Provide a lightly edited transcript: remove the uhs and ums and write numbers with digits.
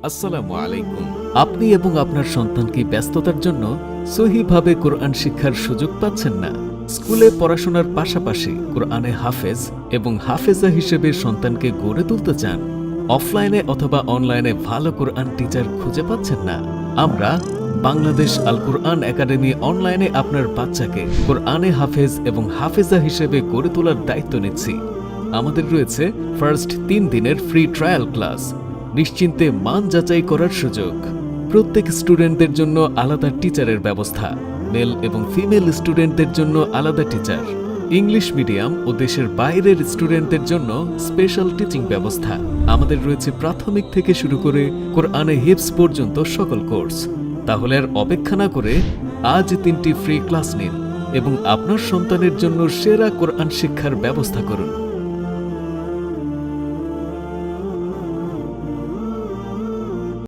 আসসালামু আলাইকুম। আপনি এবং আপনার সন্তান কি ব্যস্ততার জন্য সহিভাবে কোরআন শিক্ষার সুযোগ পাচ্ছেন না? স্কুলে পড়াশোনার পাশাপাশি কোরআনে হাফেজ এবং হাফেজা হিসেবে সন্তানকে গড়ে তুলতে চান? অফলাইনে অথবা অনলাইনে ভালো কোরআন টিচার খুঁজে পাচ্ছেন না? আমরা বাংলাদেশ আল কোরআন একাডেমি অনলাইনে আপনার বাচ্চাকে কোরআনে হাফেজ এবং হাফেজা হিসেবে গড়ে তোলার দায়িত্ব নিচ্ছি। আমাদের রয়েছে ফার্স্ট 3 দিনের ফ্রি ট্রায়াল ক্লাস, নিশ্চিন্তে মান যাচাই করার সুযোগ, প্রত্যেক স্টুডেন্টদের জন্য আলাদা টিচারের ব্যবস্থা, মেল এবং ফিমেল স্টুডেন্টদের জন্য আলাদা টিচার, ইংলিশ মিডিয়াম ও দেশের বাইরের স্টুডেন্টদের জন্য স্পেশাল টিচিং ব্যবস্থা। আমাদের রয়েছে প্রাথমিক থেকে শুরু করে কোরআনে হিফজ পর্যন্ত সকল কোর্স। তাহলে আর অপেক্ষা না করে আজ 3টি ফ্রি ক্লাস নিন এবং আপনার সন্তানের জন্য সেরা কোরআন শিক্ষার ব্যবস্থা করুন।